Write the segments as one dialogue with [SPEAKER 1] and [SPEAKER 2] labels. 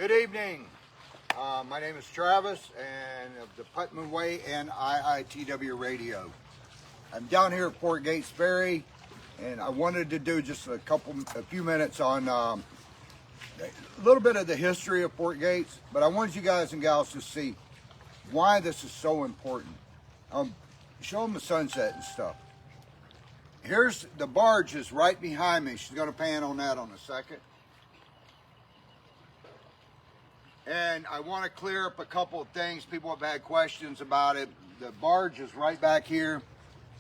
[SPEAKER 1] Good evening. My name is Travis and of the Putman Way and IITW Radio. I'm down here at Port Gates Ferry, and I wanted to do just a few minutes on a little bit of the history of Port Gates, but I wanted you guys and gals to see why this is so important. Show them the sunset and stuff. Here's the barge is right behind me. She's going to pan on that on a second. And I want to clear up a couple of things. People have had questions about it. The barge is right back here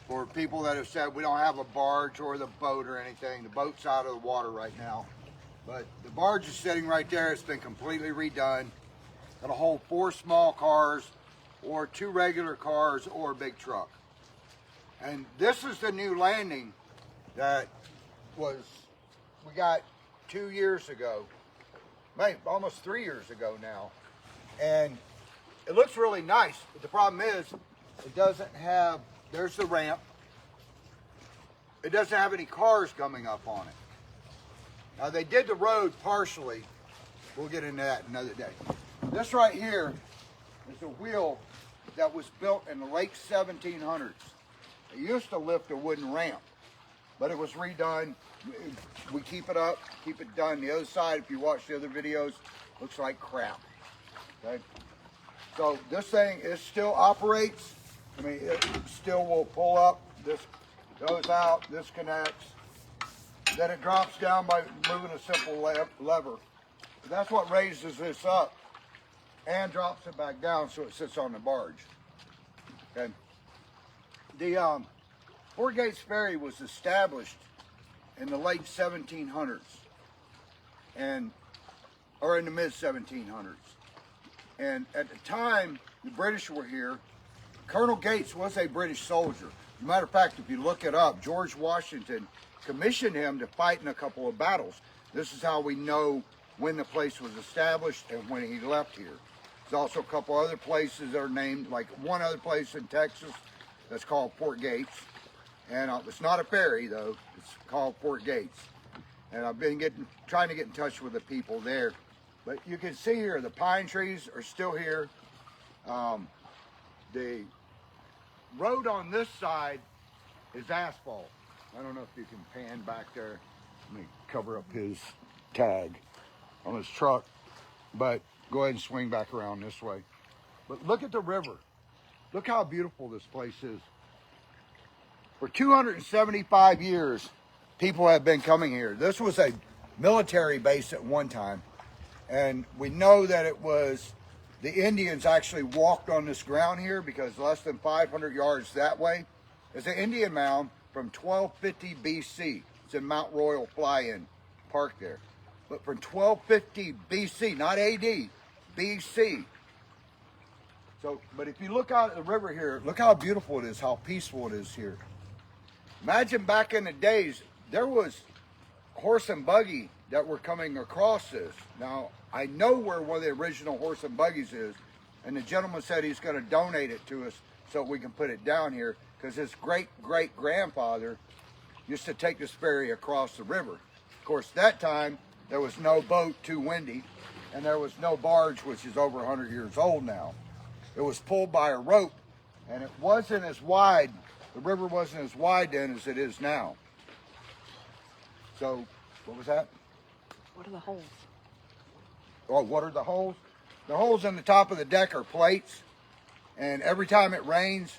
[SPEAKER 1] for people that have said we don't have a barge or the boat or anything. The boat's out of the water right now. But the barge is sitting right there. It's been completely redone. It'll hold 4 small cars or 2 regular cars or a big truck. And this is the new landing that we got 2 years ago. Maybe almost 3 years ago now, and it looks really nice, but the problem is it doesn't have, there's the ramp, it doesn't have any cars coming up on it. Now they did the road partially, we'll get into that another day. This right here is a wheel that was built in the late 1700s. It used to lift a wooden ramp, but it was redone. We keep it up, keep it done. The other side, if you watch the other videos, looks like crap. Okay, so this thing, it still operates. I mean, it still will pull up. This goes out, this connects. Then it drops down by moving a simple lever. That's what raises this up and drops it back down so it sits on the barge. Okay, the Port Gates Ferry was established in the late 1700s, or in the mid 1700s. And at the time the British were here, Colonel Gates was a British soldier. As a matter of fact, if you look it up, George Washington commissioned him to fight in a couple of battles. This is how we know when the place was established and when he left here. There's also a couple other places that are named, like one other place in Texas that's called Port Gates. And it's not a ferry though, it's called Port Gates. And I've been trying to get in touch with the people there. But you can see here, the pine trees are still here. The road on this side is asphalt. I don't know if you can pan back there. Let me cover up his tag on his truck. But go ahead and swing back around this way. But look at the river. Look how beautiful this place is. For 275 years, people have been coming here. This was a military base at one time, and we know that it was, the Indians actually walked on this ground here because less than 500 yards that way is an Indian mound from 1250 BC. It's in Mount Royal Fly-In Park there. But from 1250 BC, not AD, BC. So, but if you look out at the river here, look how beautiful it is, how peaceful it is here. Imagine back in the days, there was horse and buggy that were coming across this. Now, I know where one of the original horse and buggies is, and the gentleman said he's going to donate it to us so we can put it down here, because his great-great-grandfather used to take this ferry across the river. Of course, that time, there was no boat, too windy, and there was no barge, which is over 100 years old now. It was pulled by a rope, and it wasn't as wide. The river wasn't as wide then as it is now. So, what was that?
[SPEAKER 2] What are the holes?
[SPEAKER 1] Oh, what are the holes? The holes in the top of the deck are plates. And every time it rains,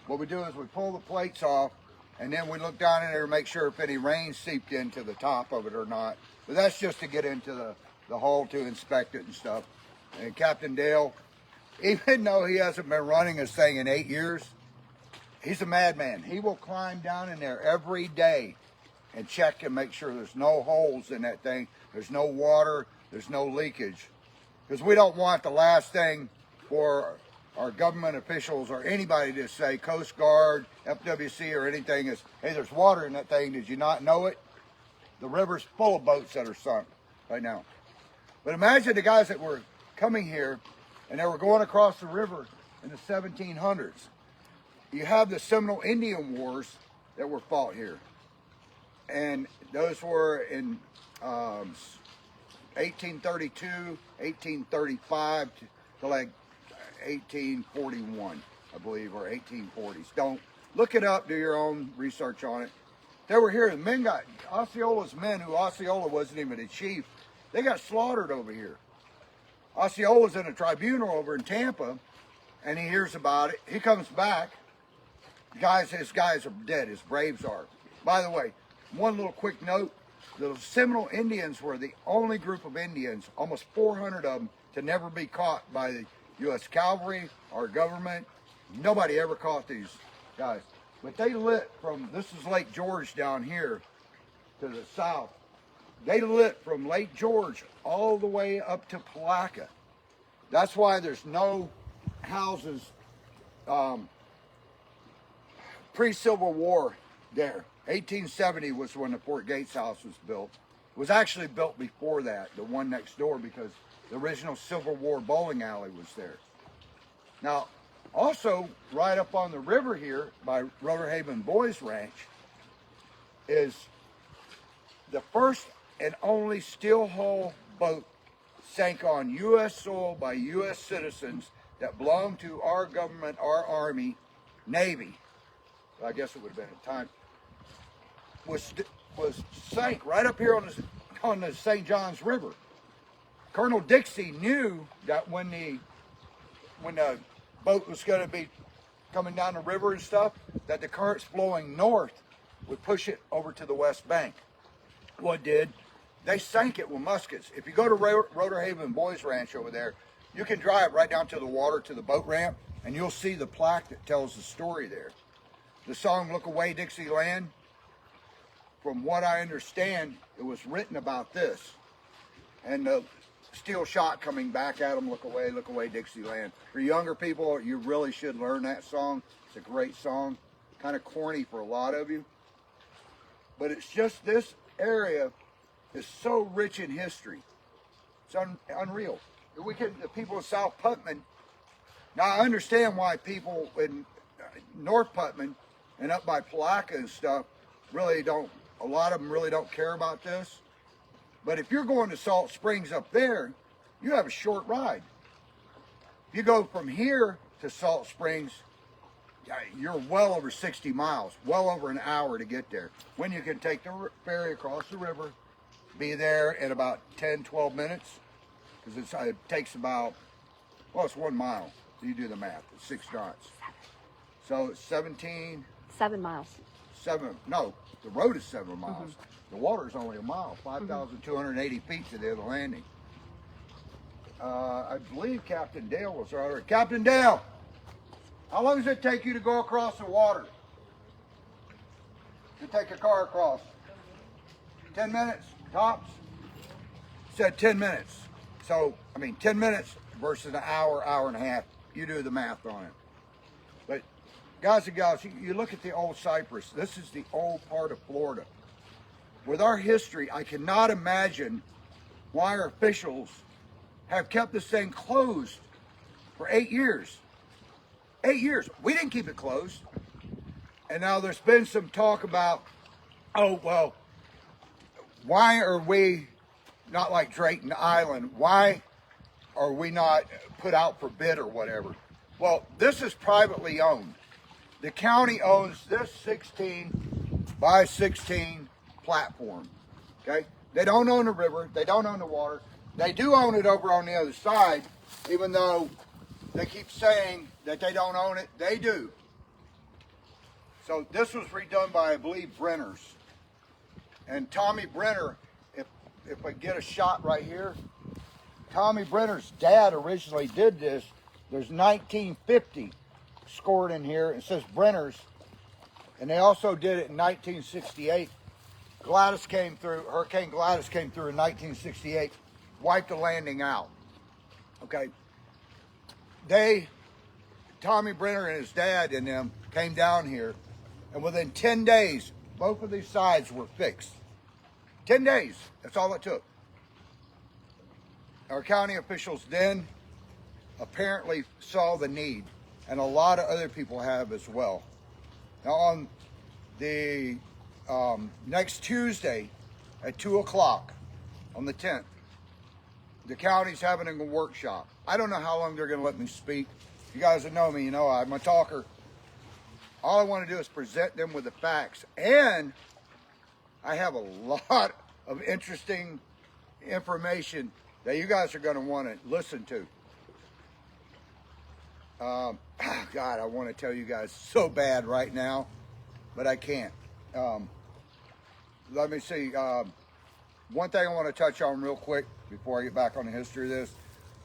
[SPEAKER 1] what we do is we pull the plates off, and then we look down in there to make sure if any rain seeped into the top of it or not. But that's just to get into the hull to inspect it and stuff. And Captain Dale, even though he hasn't been running his thing in 8 years, he's a madman. He will climb down in there every day and check and make sure there's no holes in that thing. There's no water. There's no leakage. Because we don't want the last thing for our government officials or anybody to say, Coast Guard, FWC or anything is, hey, there's water in that thing. Did you not know it? The river's full of boats that are sunk right now. But imagine the guys that were coming here and they were going across the river in the 1700s. You have the Seminole Indian Wars that were fought here. And those were in 1832, 1835 to like 1841, I believe, or 1840s. Don't look it up, do your own research on it. They were here, the men got, Osceola's men, who Osceola wasn't even a chief, they got slaughtered over here. Osceola's in a tribunal over in Tampa, and he hears about it. He comes back. His guys are dead, his braves are. By the way, one little quick note, the Seminole Indians were the only group of Indians, almost 400 of them, to never be caught by the U.S. Cavalry, our government. Nobody ever caught these guys. But they lit from, this is Lake George down here to the south. They lit from Lake George all the way up to Palatka. That's why there's no houses pre-Civil War there. 1870 was when the Fort Gates house was built. It was actually built before that, the one next door, because the original Civil War bowling alley was there. Now, also, right up on the river here by Rotor Haven Boys Ranch is the first and only steel hull boat sank on U.S. soil by U.S. citizens that belonged to our government, our Army, Navy. I guess it would have been at the time. Was sank right up here on the St. Johns River. Colonel Dixie knew that when the boat was going to be coming down the river and stuff, that the currents flowing north would push it over to the west bank. What did? They sank it with muskets. If you go to Rotor Haven Boys Ranch over there, you can drive right down to the water to the boat ramp, and you'll see the plaque that tells the story there. The song "Look Away Dixieland," from what I understand, it was written about this. And the steel shot coming back at them, look away, Dixieland. For younger people, you really should learn that song. It's a great song. Kind of corny for a lot of you. But it's just, this area is so rich in history. It's unreal. The people of South Putman, now I understand why people in North Putman and up by Palatka and stuff really don't, a lot of them really don't care about this. But if you're going to Salt Springs up there, you have a short ride. If you go from here to Salt Springs, you're well over 60 miles, well over an hour to get there. When you can take the ferry across the river, be there in about 10, 12 minutes, because it takes about, well, it's 1 mile. So you do the math, it's 6 knots. So it's
[SPEAKER 2] 7 miles.
[SPEAKER 1] No, the road is 7 miles. The water is only a mile, 5,280 feet to the other landing. I believe Captain Dale was right. Captain Dale, how long does it take you to go across the water? To take a car across? 10 minutes, tops? Said 10 minutes. So, 10 minutes versus an hour, hour and a half. You do the math on it. But guys and gals, you look at the old Cypress. This is the old part of Florida. With our history, I cannot imagine why our officials have kept this thing closed for 8 years. 8 years. We didn't keep it closed. And now there's been some talk about, oh, well, why are we not like Drayton Island? Why are we not put out for bid or whatever? Well, this is privately owned. The county owns this 16 by 16 platform, okay? They don't own the river, they don't own the water. They do own it over on the other side, even though they keep saying that they don't own it, they do. So this was redone by, I believe, Brenner's. And Tommy Brenner, if I get a shot right here, Tommy Brenner's dad originally did this. There's 1950 scored in here. It says Brenner's. And they also did it in 1968. Gladys came through, Hurricane Gladys came through in 1968, wiped the landing out. Okay. Tommy Brenner and his dad and them came down here, and within 10 days, both of these sides were fixed. 10 days, that's all it took. Our county officials then apparently saw the need, and a lot of other people have as well. Now on the next Tuesday at 2 o'clock on the 10th, the county's having a workshop. I don't know how long they're going to let me speak. You guys that know me, you know I'm a talker. All I want to do is present them with the facts. And I have a lot of interesting information that you guys are going to want to listen to. God, I want to tell you guys so bad right now, but I can't. Let me see. One thing I want to touch on real quick before I get back on the history of this.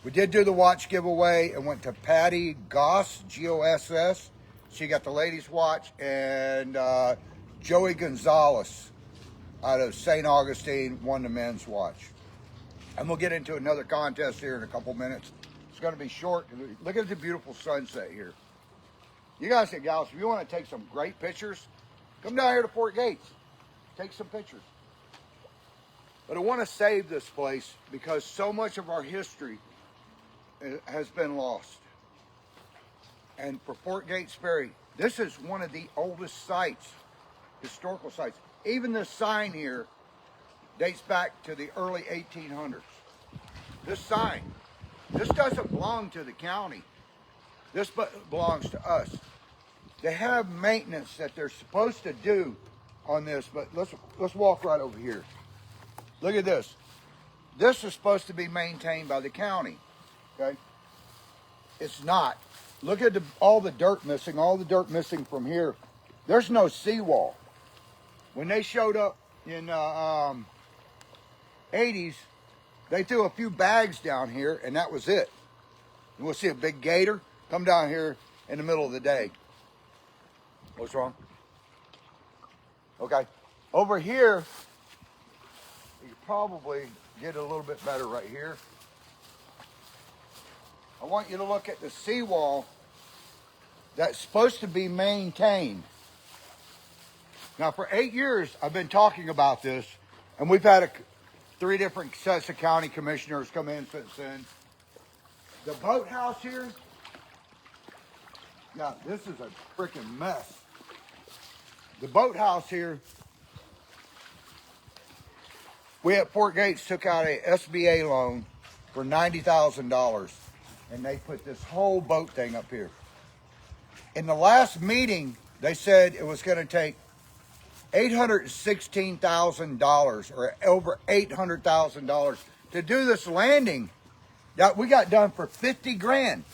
[SPEAKER 1] We did do the watch giveaway and went to Patty Goss, Goss. She got the ladies' watch, and Joey Gonzalez out of St. Augustine won the men's watch. And we'll get into another contest here in a couple minutes. It's going to be short. Look at the beautiful sunset here. You guys and gals, if you want to take some great pictures, come down here to Fort Gates. Take some pictures. But I want to save this place because so much of our history has been lost. And for Fort Gates Ferry, this is one of the oldest sites, historical sites. Even this sign here dates back to the early 1800s. This sign, this doesn't belong to the county. This belongs to us. They have maintenance that they're supposed to do on this, but let's walk right over here. Look at this. This is supposed to be maintained by the county, okay? It's not. Look at all the dirt missing from here. There's no seawall. When they showed up in 80s, they threw a few bags down here, and that was it. And we'll see a big gator come down here in the middle of the day. What's wrong? Okay. Over here, you can probably get a little bit better right here. I want you to look at the seawall that's supposed to be maintained. Now, for 8 years, I've been talking about this, and we've had 3 different sets of county commissioners come in since then. The boathouse here, yeah, this is a freaking mess. The boathouse here, we at Fort Gates took out a SBA loan for $90,000, and they put this whole boat thing up here. In the last meeting, they said it was going to take $816,000 or over $800,000 to do this landing that we got done for 50 grand.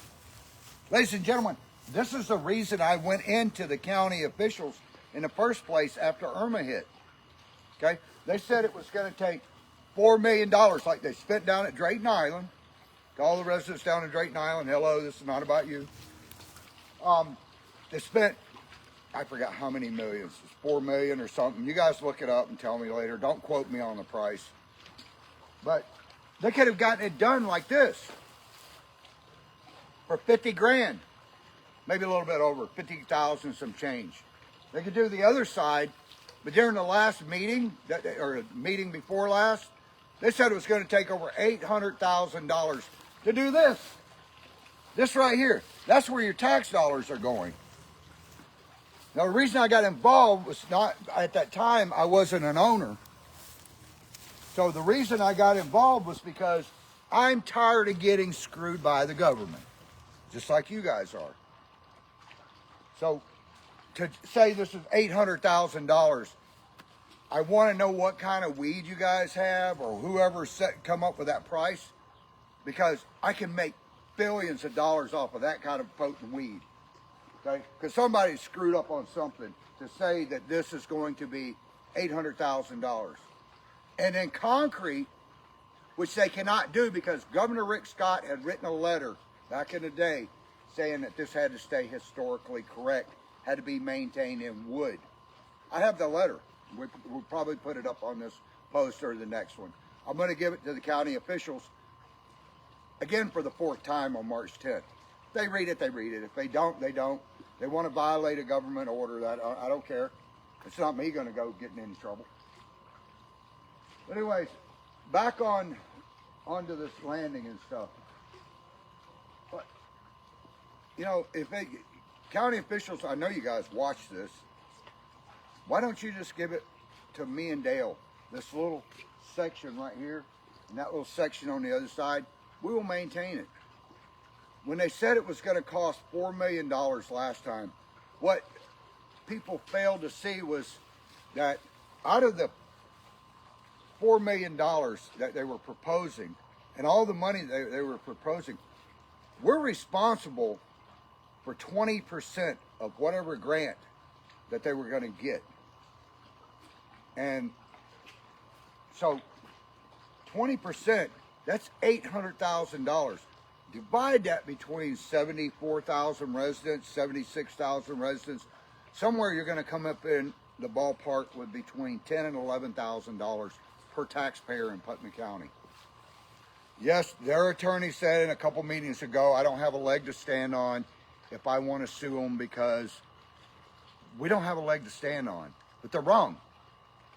[SPEAKER 1] Ladies and gentlemen, this is the reason I went into the county officials in the first place after Irma hit. Okay? They said it was going to take $4 million like they spent down at Drayton Island. To all the residents down at Drayton Island, hello, this is not about you. They spent, I forgot how many millions. It's 4 million or something. You guys look it up and tell me later. Don't quote me on the price. But they could have gotten it done like this for 50 grand. Maybe a little bit over, 50,000 some change. They could do the other side, but during the last meeting, or meeting before last, they said it was going to take over $800,000 to do this. This right here. That's where your tax dollars are going. Now, the reason I got involved was not, at that time, I wasn't an owner. So the reason I got involved was because I'm tired of getting screwed by the government, just like you guys are. So to say this is $800,000, I want to know what kind of weed you guys have or whoever come up with that price, because I can make billions of dollars off of that kind of potent weed. Okay? Because somebody screwed up on something to say that this is going to be $800,000. And then concrete, which they cannot do because Governor Rick Scott had written a letter back in the day saying that this had to stay historically correct, had to be maintained in wood. I have the letter. We'll probably put it up on this post or the next one. I'm going to give it to the county officials again for the 4th time on March 10th. If they read it, they read it. If they don't, they don't. They want to violate a government order. That I don't care. It's not me going to go getting in trouble. But anyways, back onto this landing and stuff. But you know, if they county officials, I know you guys watch this. Why don't you just give it to me and Dale? This little section right here. and that little section on the other side, we will maintain it. When they said it was going to cost $4 million last time, what people failed to see was that out of the $4 million that they were proposing, and all the money they were proposing, we're responsible for 20% of whatever grant that they were going to get. And so 20%, that's $800,000. Divide that between 74,000 residents, 76,000 residents. Somewhere you're going to come up in the ballpark with between $10,000 and $11,000 per taxpayer in Putnam County. Yes, their attorney said in a couple meetings ago, I don't have a leg to stand on if I want to sue them because we don't have a leg to stand on. But they're wrong.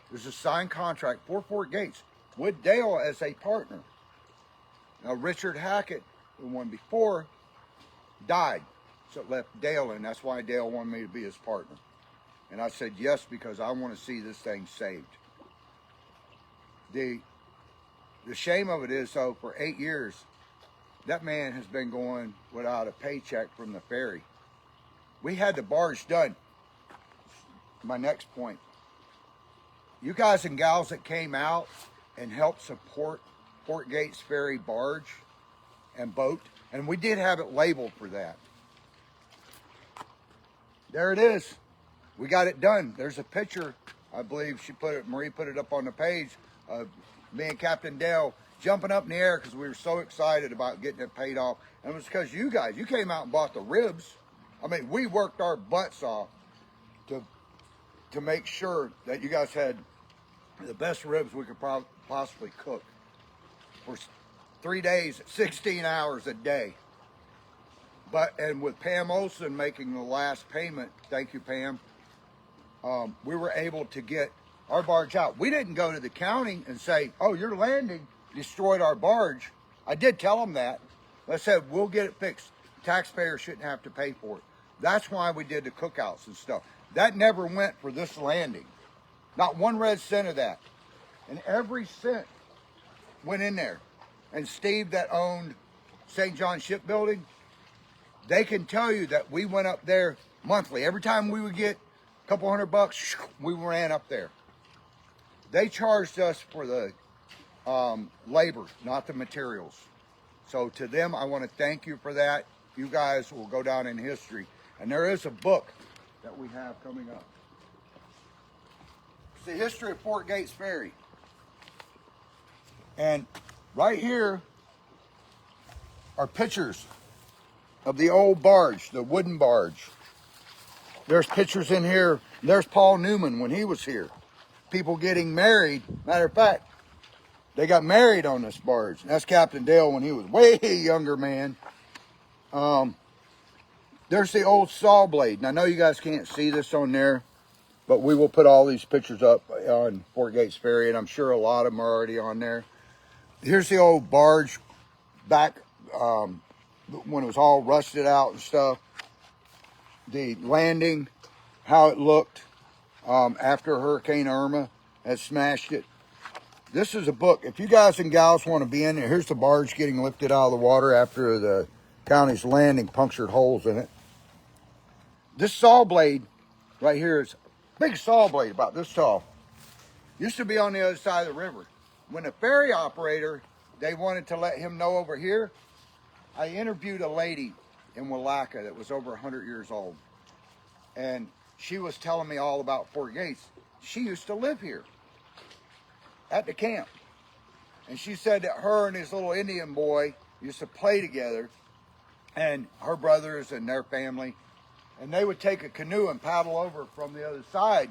[SPEAKER 1] There's a signed contract for Fort Gates with Dale as a partner. Now, Richard Hackett, the one before, died. So it left Dale in. That's why Dale wanted me to be his partner. And I said yes because I want to see this thing saved. The shame of it is, though, for 8 years, that man has been going without a paycheck from the ferry. We had the barge done. My next point. You guys and gals that came out and helped support Fort Gates Ferry barge and boat, and we did have it labeled for that. There it is. We got it done. There's a picture, I believe Marie put it up on the page, of me and Captain Dale jumping up in the air because we were so excited about getting it paid off. And it was because you guys, you came out and bought the ribs. I mean, we worked our butts off to make sure that you guys had the best ribs we could possibly cook for 3 days, 16 hours a day. And with Pam Olson making the last payment, thank you, Pam, we were able to get our barge out. We didn't go to the county and say, oh, your landing destroyed our barge. I did tell them that. I said, we'll get it fixed. Taxpayers shouldn't have to pay for it. That's why we did the cookouts and stuff. That never went for this landing. Not one red cent of that. And every cent went in there. And Steve that owned St. John Shipbuilding, they can tell you that we went up there monthly. Every time we would get a couple $100, we ran up there. They charged us for the labor, not the materials. So to them, I want to thank you for that. You guys will go down in history. And there is a book that we have coming up. It's the history of Fort Gates Ferry. And right here are pictures of the old barge, the wooden barge. There's pictures in here. There's Paul Newman when he was here. People getting married. Matter of fact, they got married on this barge. That's Captain Dale when he was way younger man. There's the old saw blade. And I know you guys can't see this on there, but we will put all these pictures up on Fort Gates Ferry, and I'm sure a lot of them are already on there. Here's the old barge back when it was all rusted out and stuff. The landing, how it looked after Hurricane Irma had smashed it. This is a book. If you guys and gals want to be in there, here's the barge getting lifted out of the water after the county's landing punctured holes in it. This saw blade right here is a big saw blade about this tall. Used to be on the other side of the river. When the ferry operator, they wanted to let him know over here, I interviewed a lady in Willaca that was over 100 years old. And she was telling me all about Fort Gates. She used to live here at the camp. And she said that her and his little Indian boy used to play together, and her brothers and their family, and they would take a canoe and paddle over from the other side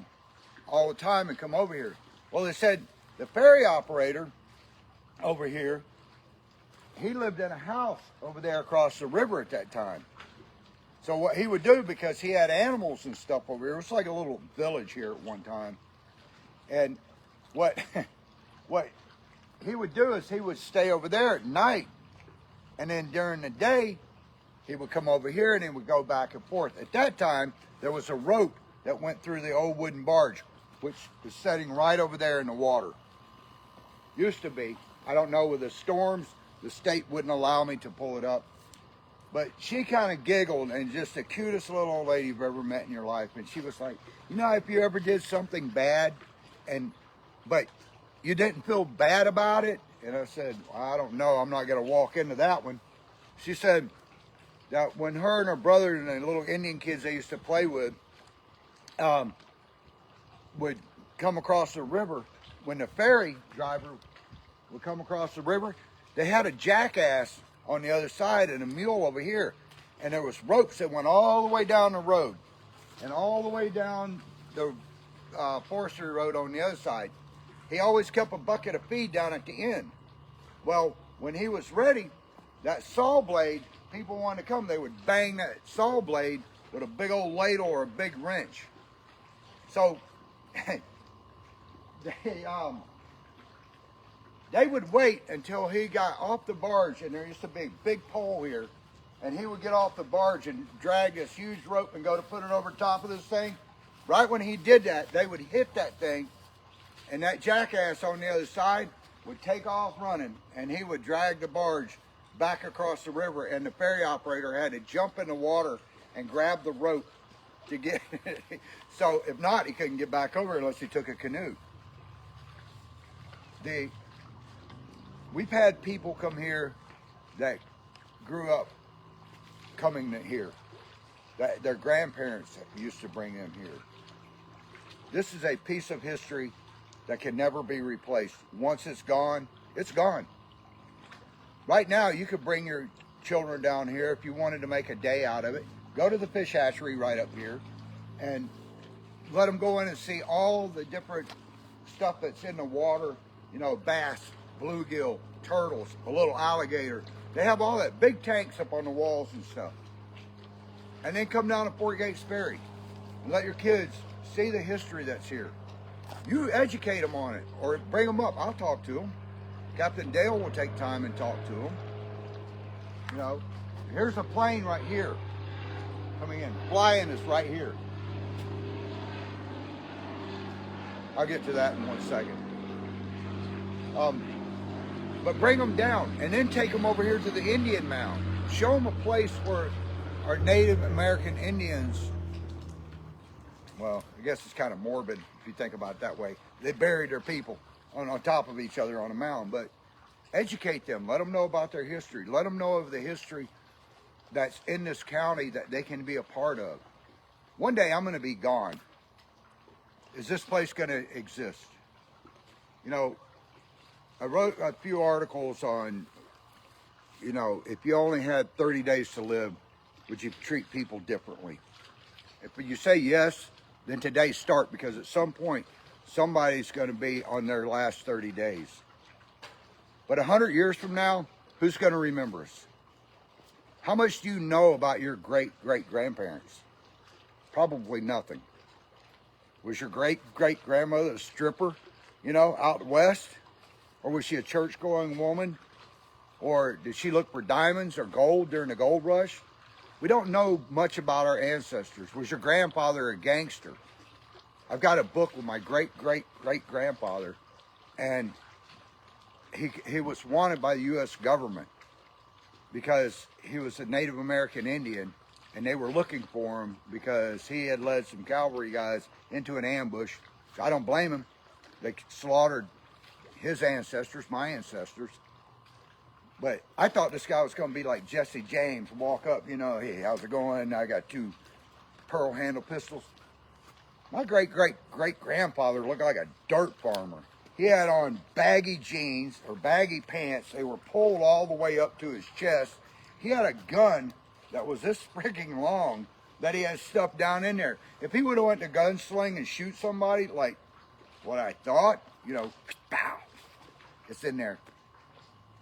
[SPEAKER 1] all the time and come over here. Well, they said the ferry operator over here, he lived in a house over there across the river at that time. So what he would do, because he had animals and stuff over here, it was like a little village here at one time. And what he would do is he would stay over there at night, and then during the day, he would come over here and he would go back and forth. At that time, there was a rope that went through the old wooden barge, which was sitting right over there in the water. Used to be. I don't know, with the storms, the state wouldn't allow me to pull it up. But she kind of giggled, and just the cutest little old lady you've ever met in your life. And she was like, you know, if you ever did something bad, but you didn't feel bad about it? And I said, well, I don't know. I'm not going to walk into that one. She said that when her and her brother and the little Indian kids they used to play with would come across the river, when the ferry driver would come across the river, they had a jackass on the other side and a mule over here. And there was ropes that went all the way down the road and all the way down the forestry road on the other side. He always kept a bucket of feed down at the end. Well, when he was ready, that saw blade, people wanted to come, they would bang that saw blade with a big old ladle or a big wrench. So they would wait until he got off the barge, and there used to be a big pole here, and he would get off the barge and drag this huge rope and go to put it over top of this thing. Right when he did that, they would hit that thing, and that jackass on the other side would take off running, and he would drag the barge back across the river, and the ferry operator had to jump in the water and grab the rope to get so if not, he couldn't get back over unless he took a canoe. We've had people come here that grew up coming here, that their grandparents used to bring them here. This is a piece of history that can never be replaced. Once it's gone, it's gone. Right now, you could bring your children down here if you wanted to make a day out of it. Go to the fish hatchery right up here and let them go in and see all the different stuff that's in the water, you know, bass, bluegill, turtles, a little alligator. They have all that, big tanks up on the walls and stuff. And then come down to Fort Gates Ferry and let your kids see the history that's here. You educate them on it or bring them up. I'll talk to them. Captain Dale will take time and talk to them. You know, here's a plane right here coming in. Flying is right here. I'll get to that in 1 second. But bring them down and then take them over here to the Indian Mound. Show them a place where our Native American Indians, well, I guess it's kind of morbid if you think about it that way. They buried their people on top of each other on a mound, but educate them. Let them know about their history. Let them know of the history that's in this county that they can be a part of. One day I'm going to be gone. Is this place going to exist? You know, I wrote a few articles on, you know, if you only had 30 days to live, would you treat people differently? If you say yes, then today start, because at some point, somebody's going to be on their last 30 days. But 100 years from now, who's going to remember us? How much do you know about your great-great-grandparents? Probably nothing. Was your great-great-grandmother a stripper, you know, out west? Or was she a church-going woman? Or did she look for diamonds or gold during the gold rush? We don't know much about our ancestors. Was your grandfather a gangster? I've got a book with my great-great-great-grandfather, and he was wanted by the U.S. government because he was a Native American Indian, and they were looking for him because he had led some cavalry guys into an ambush. So I don't blame him. They slaughtered his ancestors, my ancestors. But I thought this guy was going to be like Jesse James, walk up, you know, hey, how's it going? I got 2 pearl handle pistols. My great-great-great-grandfather looked like a dirt farmer. He had on baggy jeans or baggy pants. They were pulled all the way up to his chest. He had a gun that was this freaking long that he had stuffed down in there. If he would have went to gunsling and shoot somebody like what I thought, you know, pow, it's in there.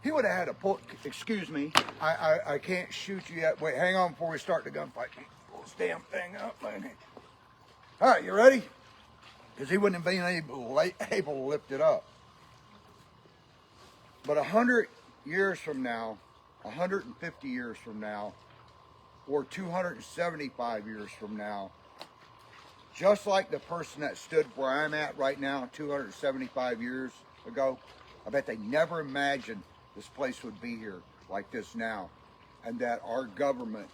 [SPEAKER 1] He would have had to pull, excuse me, I can't shoot you yet. Wait, hang on before we start the gunfight. Pull this damn thing up. All right, you ready? Because he wouldn't have been able to lift it up. But 100 years from now, 150 years from now, or 275 years from now, just like the person that stood where I'm at right now 275 years ago, I bet they never imagined this place would be here like this now, and that our government,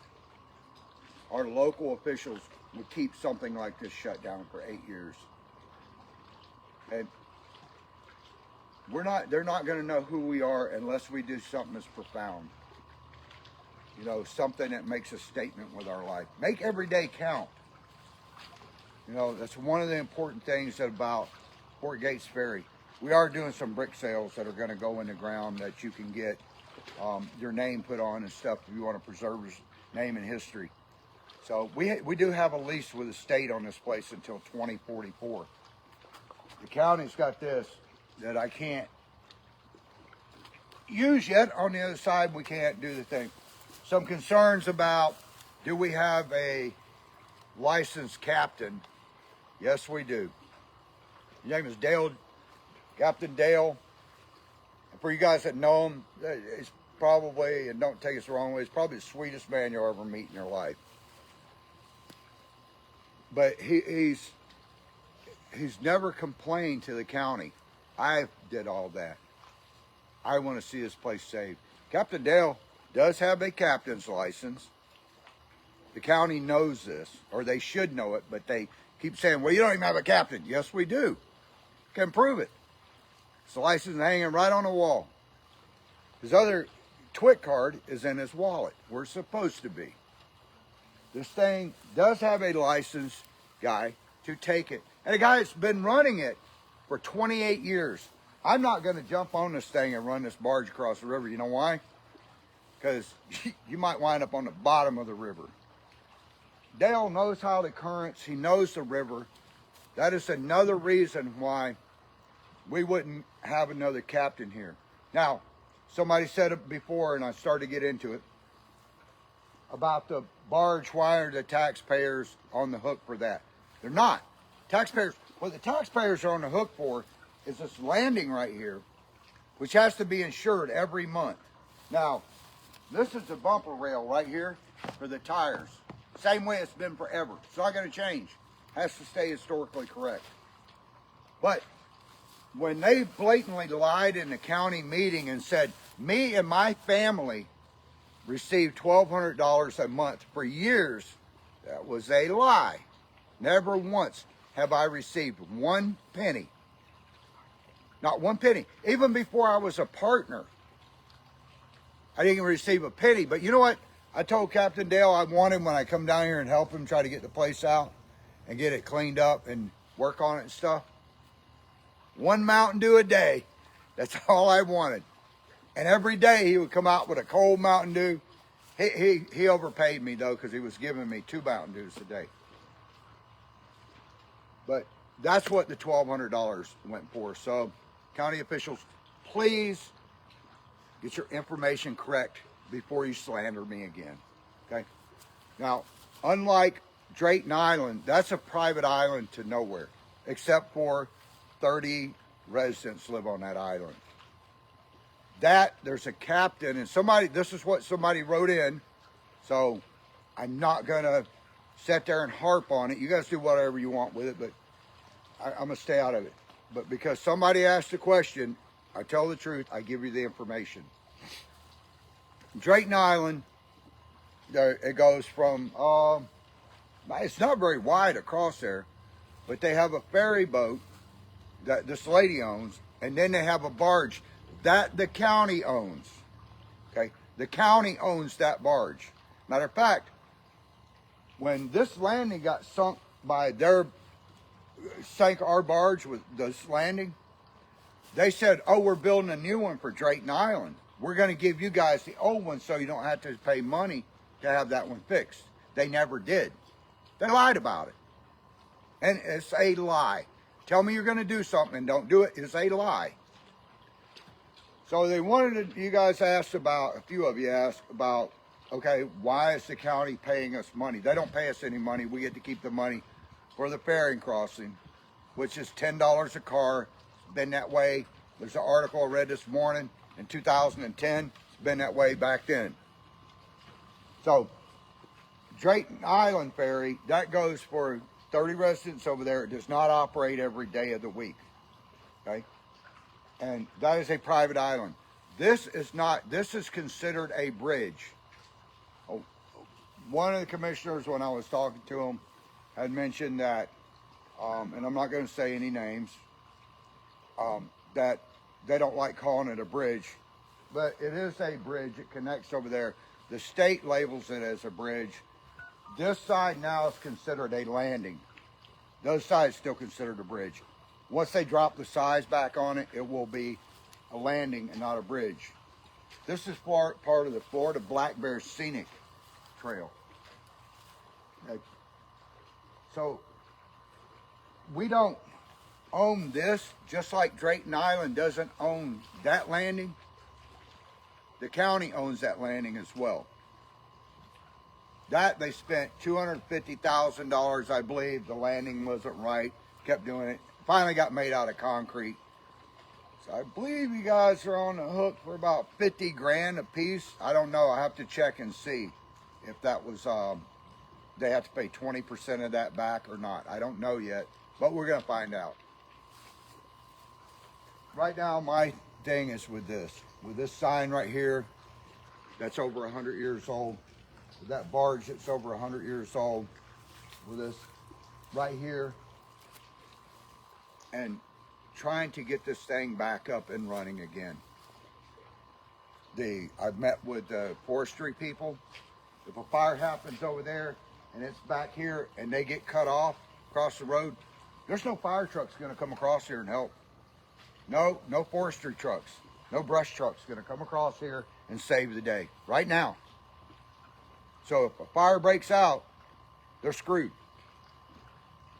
[SPEAKER 1] our local officials would keep something like this shut down for 8 years. And they're not going to know who we are unless we do something as profound. You know, something that makes a statement with our life. Make every day count. You know, that's one of the important things about Fort Gates Ferry. We are doing some brick sales that are going to go in the ground that you can get your name put on and stuff if you want to preserve his name and history. So we do have a lease with the state on this place until 2044. The county's got this that I can't use yet. On the other side, we can't do the thing. Some concerns about, do we have a licensed captain? Yes, we do. His name is Dale, Captain Dale. And for you guys that know him, he's probably, and don't take us the wrong way, he's probably the sweetest man you'll ever meet in your life. But he's never complained to the county. I did all that. I want to see this place saved. Captain Dale does have a captain's license. The county knows this, or they should know it, but they keep saying, well, you don't even have a captain. Yes, we do. Can prove it. His license is hanging right on the wall. His other TWIC card is in his wallet. We're supposed to be. This thing does have a licensed guy to take it. And a guy that's been running it for 28 years. I'm not going to jump on this thing and run this barge across the river. You know why? Because you might wind up on the bottom of the river. Dale knows how the currents, he knows the river. That is another reason why we wouldn't have another captain here. Now, somebody said it before, and I started to get into it, about the barge. Why are the taxpayers on the hook for that? They're not. Taxpayers, what the taxpayers are on the hook for is this landing right here, which has to be insured every month. Now, this is the bumper rail right here for the tires. Same way it's been forever. It's not going to change. Has to stay historically correct. But when they blatantly lied in the county meeting and said, me and my family received $1,200 a month for years, that was a lie. Never once have I received one penny. Not one penny. Even before I was a partner, I didn't receive a penny. But you know what? I told Captain Dale I want him when I come down here and help him try to get the place out and get it cleaned up and work on it and stuff. One Mountain Dew a day. That's all I wanted. And every day he would come out with a cold Mountain Dew. He overpaid me though, because he was giving me 2 Mountain Dews a day. But that's what the $1,200 went for. So county officials, please get your information correct before you slander me again. Okay? Now, unlike Drayton Island, that's a private island to nowhere, except for 30 residents live on that island. There's a captain, and this is what somebody wrote in, so I'm not gonna sit there and harp on it. You guys do whatever you want with it, but I'm gonna stay out of it. But because somebody asked the question, I tell the truth, I give you the information. Drayton Island, it goes from, it's not very wide across there, but they have a ferry boat that this lady owns, and then they have a barge that the county owns. Okay, the county owns that barge. Matter of fact, when this landing got sunk sank our barge with this landing, they said, oh, we're building a new one for Drayton Island. We're going to give you guys the old one so you don't have to pay money to have that one fixed. They never did. They lied about it. And it's a lie. Tell me you're going to do something and don't do it. It's a lie. So they wanted to, you guys asked about, a few of you asked about, okay, why is the county paying us money? They don't pay us any money. We get to keep the money for the ferry crossing, which is $10 a car. It's been that way. There's an article I read this morning in 2010. It's been that way back then. So Drayton Island Ferry, that goes for 30 residents over there. It does not operate every day of the week. Okay? And that is a private island. This is not, this is considered a bridge. Oh, one of the commissioners, when I was talking to him, had mentioned that, and I'm not going to say any names, that they don't like calling it a bridge, but it is a bridge. It connects over there. The state labels it as a bridge. This side now is considered a landing. Those sides still considered a bridge. Once they drop the size back on it, it will be a landing and not a bridge. This is part of the Florida Black Bear Scenic Trail. So we don't own this, just like Drayton Island doesn't own that landing. The county owns that landing as well. That they spent $250,000, I believe. The landing wasn't right. Kept doing it. Finally got made out of concrete. So I believe you guys are on the hook for about 50 grand a piece. I don't know. I have to check and see if that was, they have to pay 20% of that back or not. I don't know yet, but we're going to find out. Right now, my thing is with this sign right here, that's over 100 years old. With that barge that's over 100 years old. With this right here. And trying to get this thing back up and running again. I've met with the forestry people. If a fire happens over there and it's back here and they get cut off across the road, there's no fire trucks going to come across here and help. No forestry trucks, no brush trucks going to come across here and save the day right now. So if a fire breaks out, they're screwed.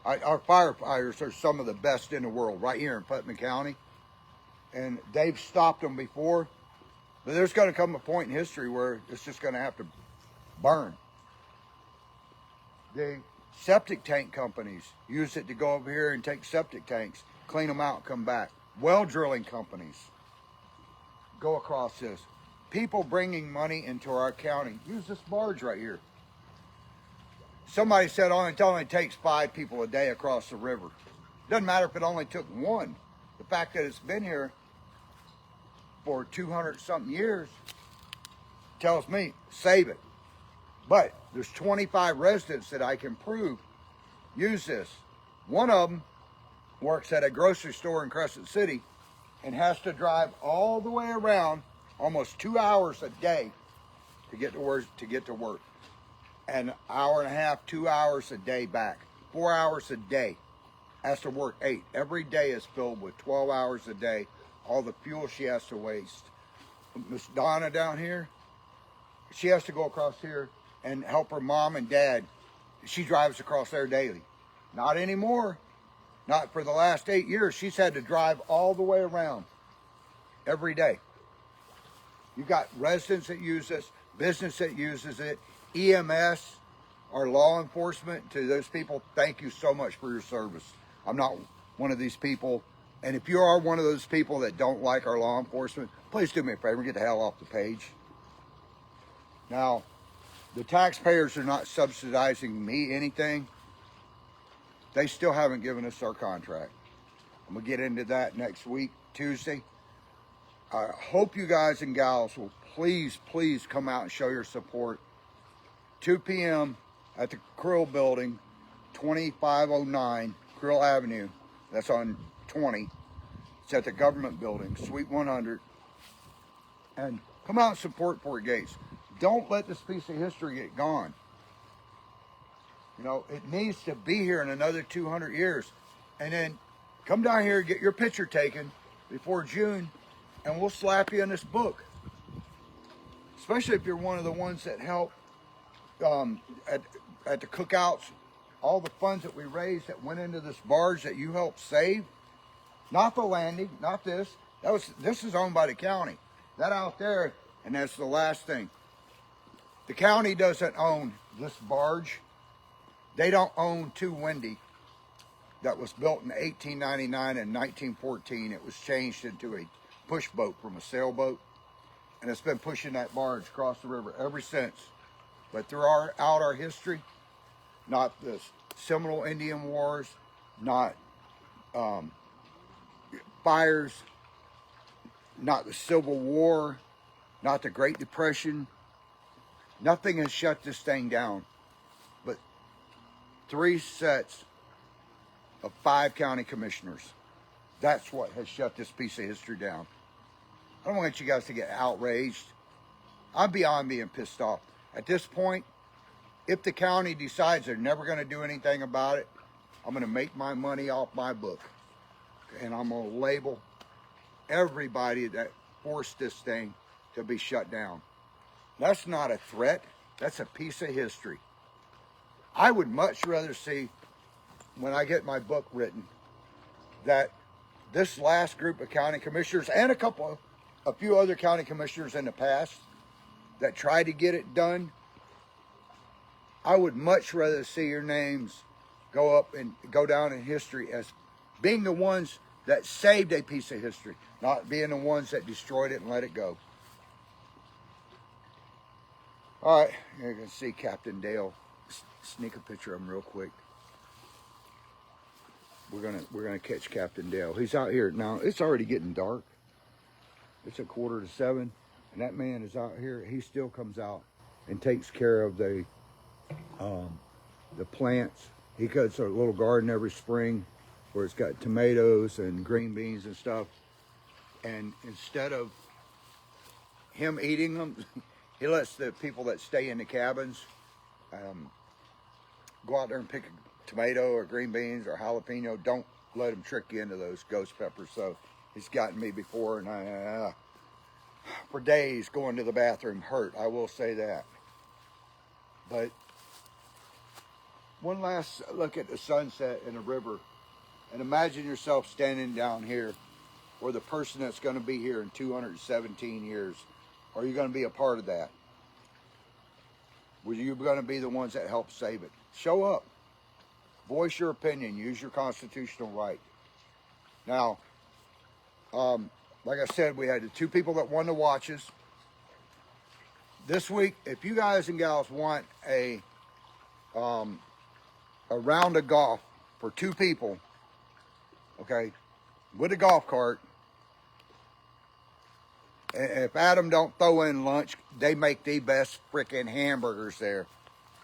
[SPEAKER 1] Our firefighters are some of the best in the world right here in Putnam County. And they've stopped them before. But there's going to come a point in history where it's just going to have to burn. The septic tank companies use it to go over here and take septic tanks, clean them out, come back. Well drilling companies go across this. People bringing money into our county use this barge right here. Somebody said it only takes 5 people a day across the river. Doesn't matter if it only took one. The fact that it's been here for 200-something years tells me, save it. But there's 25 residents that I can prove use this. One of them works at a grocery store in Crescent City and has to drive all the way around almost 2 hours a day to get to work. An hour and a half, 2 hours a day back. 4 hours a day. Has to work 8. Every day is filled with 12 hours a day. All the fuel she has to waste. Miss Donna down here, she has to go across here and help her mom and dad. She drives across there daily. Not anymore. Not for the last 8 years. She's had to drive all the way around every day. You got residents that use this, business that uses it, EMS, our law enforcement. To those people, thank you so much for your service. I'm not one of these people, and if you are one of those people that don't like our law enforcement, please do me a favor and get the hell off the page. Now, the taxpayers are not subsidizing me anything. They still haven't given us our contract. I'm going to get into that next week, Tuesday. I hope you guys and gals will please come out and show your support. 2 p.m. at the Krill Building, 2509 Krill Avenue. That's on 20. It's at the government building, Suite 100. And come out and support Fort Gates. Don't let this piece of history get gone. You know, it needs to be here in another 200 years. And then come down here and get your picture taken before June, and we'll slap you in this book. Especially if you're one of the ones that help at the cookouts, all the funds that we raised that went into this barge that you helped save. Not the landing, not this. This is owned by the county. That out there, and that's the last thing. The county doesn't own this barge. They don't own 2 Windy that was built in 1899 and 1914. It was changed into a push boat from a sailboat, and it's been pushing that barge across the river ever since. But throughout our history, not the Seminole Indian Wars, not fires, not the Civil War, not the Great Depression. Nothing has shut this thing down. But 3 sets of 5 county commissioners. That's what has shut this piece of history down. I don't want you guys to get outraged. I'm beyond being pissed off. At this point, if the county decides they're never going to do anything about it, I'm going to make my money off my book. And I'm going to label everybody that forced this thing to be shut down. That's not a threat. That's a piece of history. I would much rather see, when I get my book written, that this last group of county commissioners and a few other county commissioners in the past that tried to get it done, I would much rather see your names go up and go down in history as being the ones that saved a piece of history, not being the ones that destroyed it and let it go. All right, you can see Captain Dale. Sneak a picture of him real quick. We're gonna catch Captain Dale. He's out here now. It's already getting dark. It's 6:45, and that man is out here. He still comes out and takes care of the plants. He cuts a little garden every spring where it's got tomatoes and green beans and stuff. And instead of him eating them, he lets the people that stay in the cabins go out there and pick a tomato or green beans or jalapeno. Don't let him trick you into those ghost peppers. So he's gotten me before, and I for days going to the bathroom hurt. I will say that. But one last look at the sunset in the river, and imagine yourself standing down here, or the person that's going to be here in 217 years. Are you going to be a part of that? Were you going to be the ones that help save it? Show up. Voice your opinion. Use your constitutional right. Now, like I said, we had the 2 people that won the watches. This week, if you guys and gals want a round of golf for 2 people, okay, with a golf cart, if Adam don't throw in lunch, they make the best freaking hamburgers there.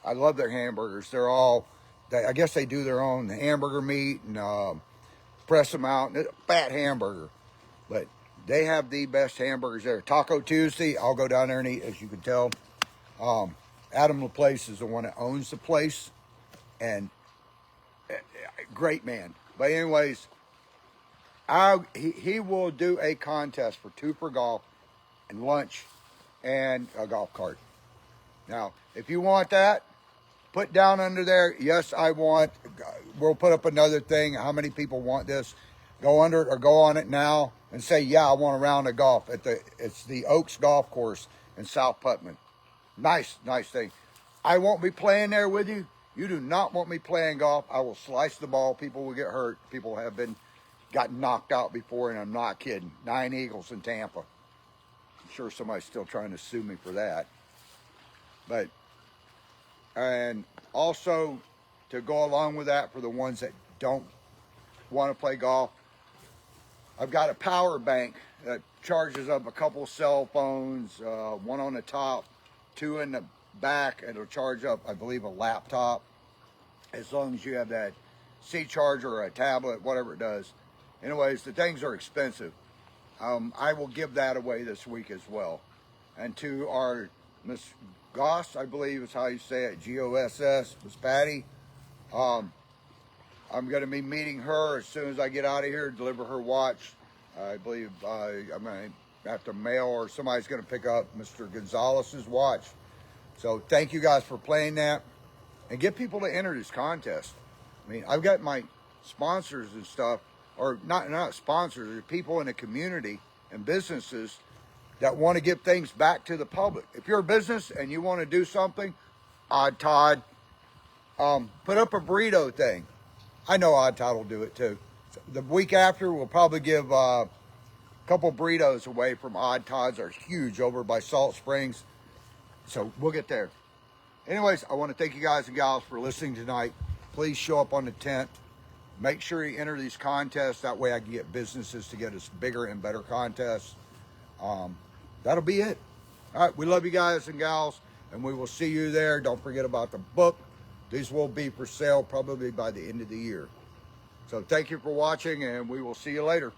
[SPEAKER 1] I love their hamburgers. They're all, I guess they do their own hamburger meat and press them out. It's a fat hamburger, but they have the best hamburgers there. Taco Tuesday, I'll go down there and eat, as you can tell. Adam LaPlace is the one that owns the place, and great man. But anyways, he will do a contest for 2 for golf and lunch and a golf cart. Now, if you want that, put down under there, yes, I want. We'll put up another thing. How many people want this? Go under it or go on it now and say, yeah, I want a round of golf it's the Oaks Golf Course in South Putman. Nice thing. I won't be playing there with you. You do not want me playing golf. I will slice the ball. People will get hurt. People have gotten knocked out before, and I'm not kidding. 9 eagles in Tampa. I'm sure somebody's still trying to sue me for that. And also, to go along with that, for the ones that don't want to play golf, I've got a power bank that charges up a couple cell phones, 1 on the top, 2 in the back. It'll charge up, I believe, a laptop, as long as you have that C charger or a tablet, whatever it does. Anyways, the things are expensive. I will give that away this week as well. And to our Miss Goss, I believe is how you say it, Goss, Miss Patty. I'm going to be meeting her as soon as I get out of here, deliver her watch. I believe I'm going to have to mail, or somebody's going to pick up Mr. Gonzalez's watch. So thank you guys for playing that, and get people to enter this contest. I mean, I've got my sponsors and stuff, or not sponsors, people in the community and businesses that want to give things back to the public. If you're a business and you want to do something, Odd Todd, put up a burrito thing. I know Odd Todd will do it too. The week after, we'll probably give a couple burritos away from Odd Todd's. Are huge over by Salt Springs. So we'll get there. Anyways, I want to thank you guys and gals for listening tonight. Please show up on the 10th. Make sure you enter these contests. That way I can get businesses to get us bigger and better contests. That'll be it. All right, we love you guys and gals, and we will see you there. Don't forget about the book. These will be for sale probably by the end of the year. So thank you for watching, and we will see you later.